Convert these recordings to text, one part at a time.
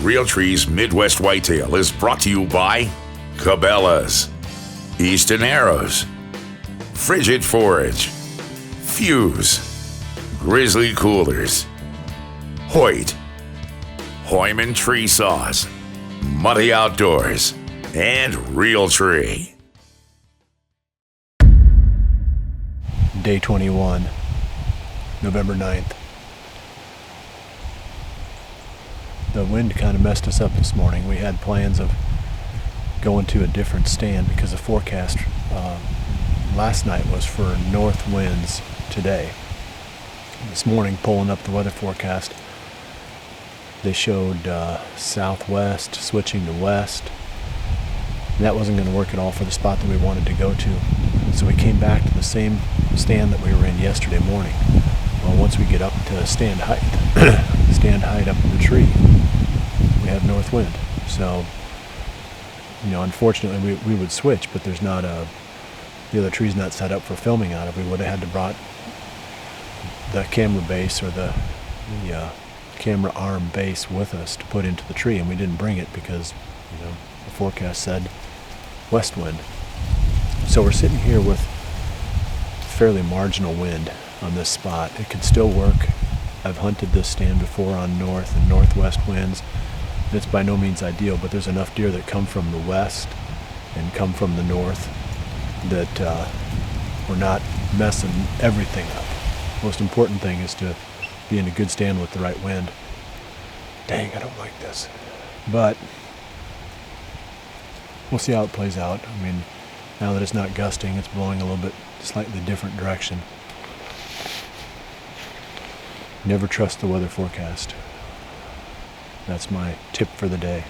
Realtree's Midwest Whitetail is brought to you by Cabela's, Easton Arrows, Frigid Forage, Fuse, Grizzly Coolers, Hoyt, Hoyman Tree Saws, Muddy Outdoors, and Realtree. Day 21, November 9th. The wind kind of messed us up this morning. We had plans of going to a different stand because the forecast last night was for north winds today. This morning, pulling up the weather forecast, they showed southwest switching to west. And that wasn't going to work at all for the spot that we wanted to go to. So we came back to the same stand that we were in yesterday morning. Well, once we get up to stand height up in the tree, we have north wind. So, unfortunately we would switch, but there's not the other tree's not set up for filming out of. We would have had to brought the camera base or the camera arm base with us to put into the tree, and we didn't bring it because, the forecast said west wind. So we're sitting here with fairly marginal wind on this spot. It could still work. I've hunted this stand before on north and northwest winds. It's by no means ideal, but there's enough deer that come from the west and come from the north that we're not messing everything up. Most important thing is to be in a good stand with the right wind. Dang, I don't like this. But we'll see how it plays out. I mean, now that it's not gusting, it's blowing a little bit slightly different direction. Never trust the weather forecast. That's my tip for the day.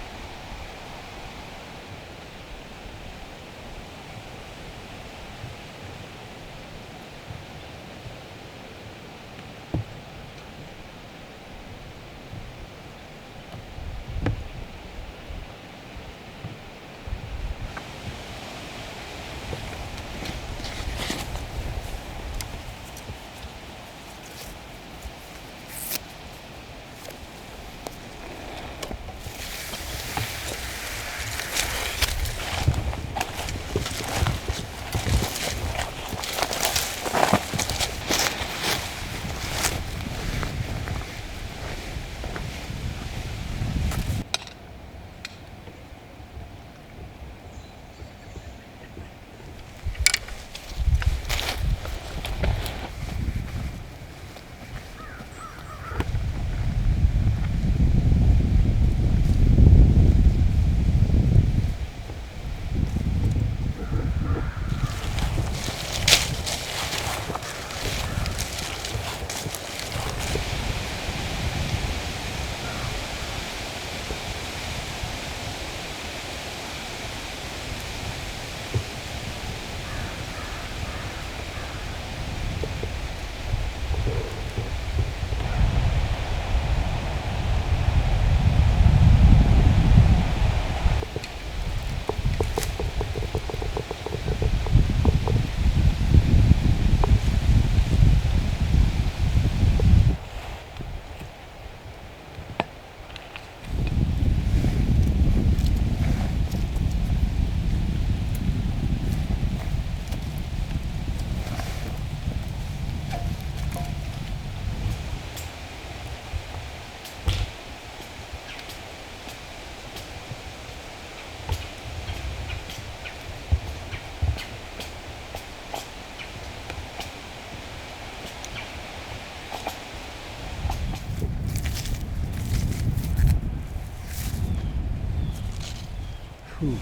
Whew.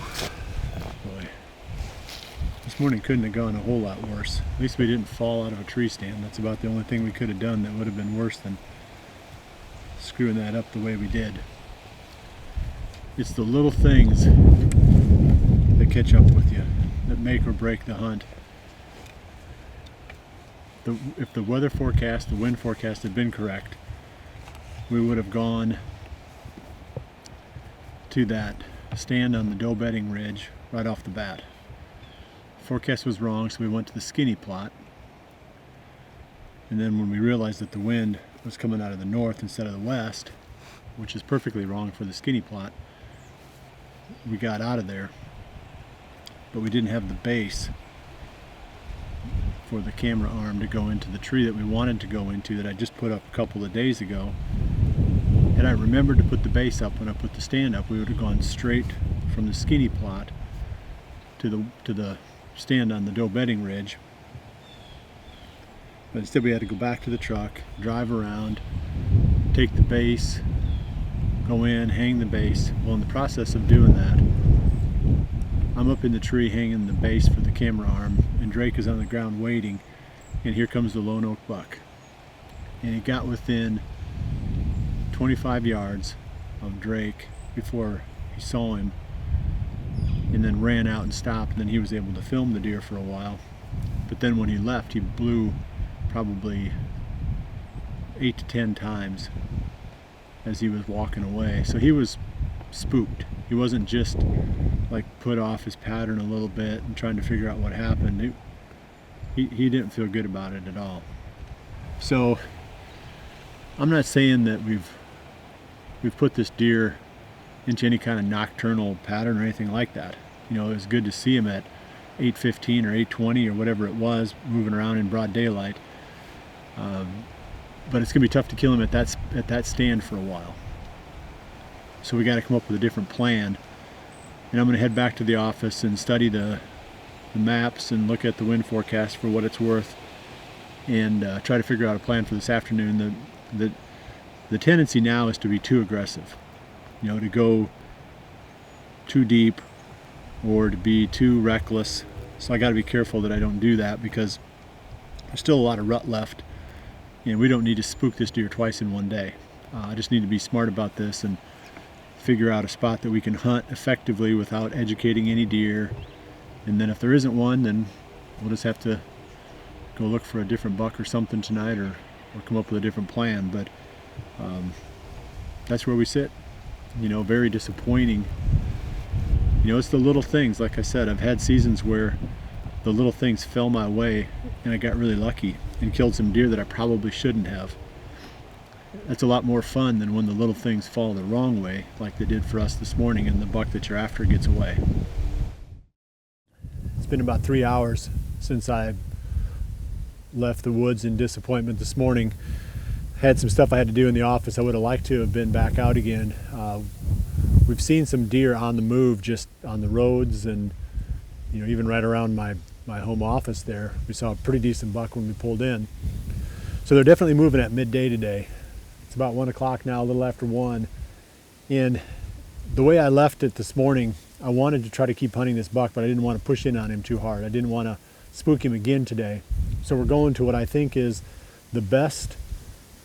Boy. This morning couldn't have gone a whole lot worse. At least we didn't fall out of a tree stand. That's about the only thing we could have done that would have been worse than screwing that up the way we did. It's the little things that catch up with you that make or break the hunt. If the weather forecast, the wind forecast had been correct, we would have gone to that stand on the doe bedding ridge right off the bat. Forecast was wrong, so we went to the skinny plot. And then when we realized that the wind was coming out of the north instead of the west, which is perfectly wrong for the skinny plot. We got out of there, but we didn't have the base for the camera arm to go into the tree that we wanted to go into, that I just put up a couple of days ago. Had I remembered to put the base up when I put the stand up, we would have gone straight from the skinny plot to the stand on the doe bedding ridge. But instead we had to go back to the truck, drive around, take the base, go in, hang the base. Well, in the process of doing that, I'm up in the tree hanging the base for the camera arm, and Drake is on the ground waiting, and here comes the lone oak buck. And he got within 25 yards of Drake before he saw him, and then ran out and stopped, and then he was able to film the deer for a while. But then when he left, he blew probably 8 to 10 times as he was walking away. So he was spooked. He wasn't just like put off his pattern a little bit and trying to figure out what happened. He didn't feel good about it at all. So I'm not saying that we've put this deer into any kind of nocturnal pattern or anything like that. You know, it was good to see him at 8:15 or 8:20 or whatever it was, moving around in broad daylight. But it's gonna be tough to kill him at that stand for a while. So we got to come up with a different plan. And I'm gonna head back to the office and study the maps and look at the wind forecast for what it's worth, and try to figure out a plan for this afternoon. The tendency now is to be too aggressive, you know, to go too deep or to be too reckless. So I got to be careful that I don't do that, because there's still a lot of rut left, and we don't need to spook this deer twice in one day. I just need to be smart about this and figure out a spot that we can hunt effectively without educating any deer. And then if there isn't one, then we'll just have to go look for a different buck or something tonight, or come up with a different plan. But that's where we sit. You know, very disappointing. You know, it's the little things. Like I said, I've had seasons where the little things fell my way and I got really lucky and killed some deer that I probably shouldn't have. That's a lot more fun than when the little things fall the wrong way, like they did for us this morning, and the buck that you're after gets away. It's been about 3 hours since I left the woods in disappointment this morning. Had some stuff I had to do in the office. I would have liked to have been back out again. We've seen some deer on the move, just on the roads, and you know, even right around my home office there. We saw a pretty decent buck when we pulled in. So they're definitely moving at midday today. It's about 1 o'clock now, a little after 1. And the way I left it this morning, I wanted to try to keep hunting this buck, but I didn't want to push in on him too hard. I didn't want to spook him again today. So we're going to what I think is the best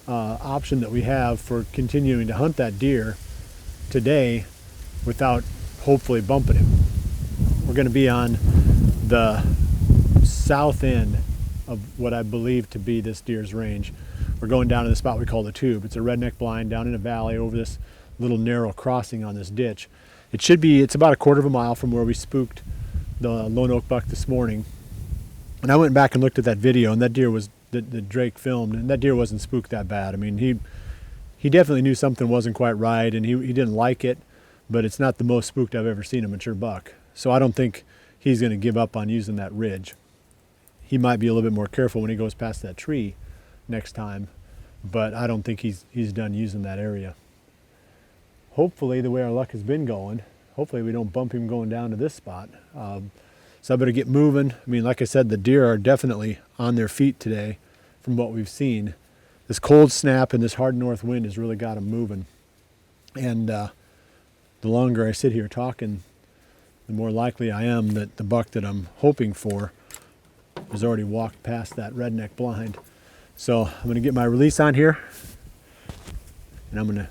option that we have for continuing to hunt that deer today without hopefully bumping him. We're going to be on the south end of what I believe to be this deer's range. We're going down to the spot we call the tube. It's a redneck blind down in a valley over this little narrow crossing on this ditch. It's about a quarter of a mile from where we spooked the lone oak buck this morning. And I went back and looked at that video, and that deer was that Drake filmed, and that deer wasn't spooked that bad. I mean, he definitely knew something wasn't quite right, and he didn't like it, but it's not the most spooked I've ever seen a mature buck. So I don't think he's going to give up on using that ridge. He might be a little bit more careful when he goes past that tree next time, but I don't think he's done using that area. Hopefully, the way our luck has been going, hopefully we don't bump him going down to this spot. So I better get moving. I mean, like I said, the deer are definitely on their feet today from what we've seen. This cold snap and this hard north wind has really got them moving. And the longer I sit here talking, the more likely I am that the buck that I'm hoping for has already walked past that redneck blind. So I'm going to get my release on here, and I'm going to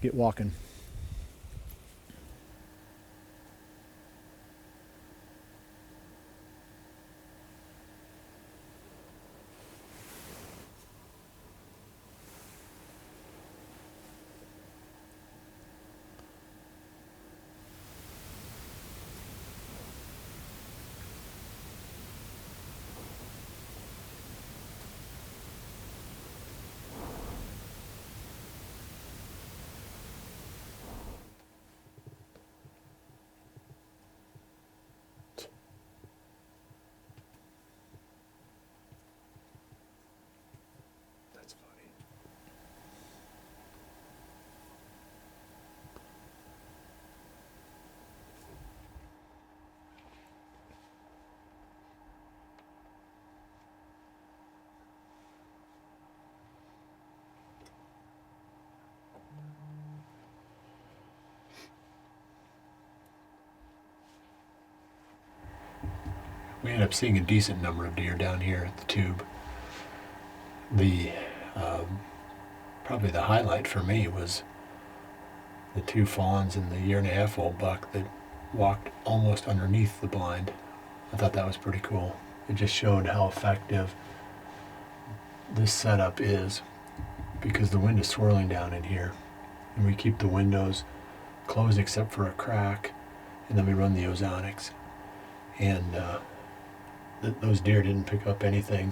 get walking. we ended up seeing a decent number of deer down here at the tube. The probably the highlight for me was the 2 fawns and the 1.5-year-old buck that walked almost underneath the blind. I thought that was pretty cool. It just showed how effective this setup is, because the wind is swirling down in here, and we keep the windows closed except for a crack, and then we run the ozonics, and those deer didn't pick up anything.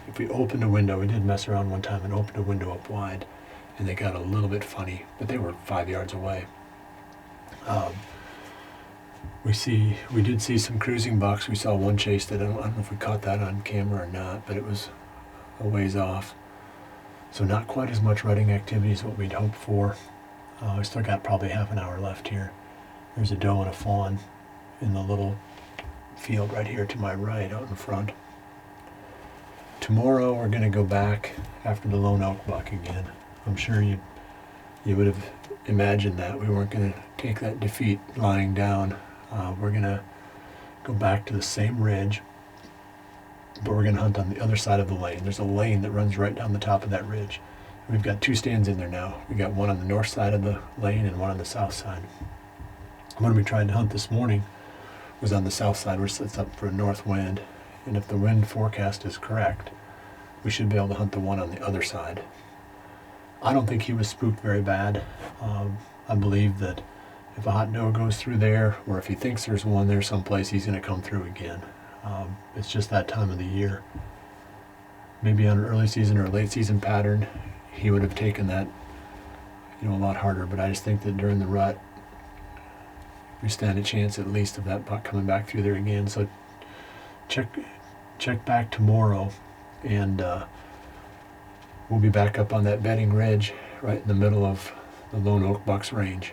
If we opened a window, we did mess around one time and opened a window up wide, and they got a little bit funny, but they were 5 yards away. We did see some cruising bucks. We saw one chase that I don't know if we caught that on camera or not, but it was a ways off. So not quite as much rutting activity as what we'd hoped for. We still got probably half an hour left here. There's a doe and a fawn in the little field right here to my right out in front. Tomorrow we're going to go back after the lone elk buck again. I'm sure you would have imagined that we weren't going to take that defeat lying down. We're going to go back to the same ridge, but we're going to hunt on the other side of the lane. There's a lane that runs right down the top of that ridge. We've got 2 stands in there now. We got one on the north side of the lane and one on the south side. When we tried to hunt this morning was on the south side, which sets up for a north wind, and if the wind forecast is correct, we should be able to hunt the one on the other side. I don't think he was spooked very bad. I believe that if a hot doe goes through there, or if he thinks there's one there someplace, he's going to come through again. It's just that time of the year. Maybe on an early season or late season pattern, he would have taken that, a lot harder. But I just think that during the rut, we stand a chance at least of that buck coming back through there again. So check back tomorrow, and we'll be back up on that bedding ridge right in the middle of the lone oak buck's range.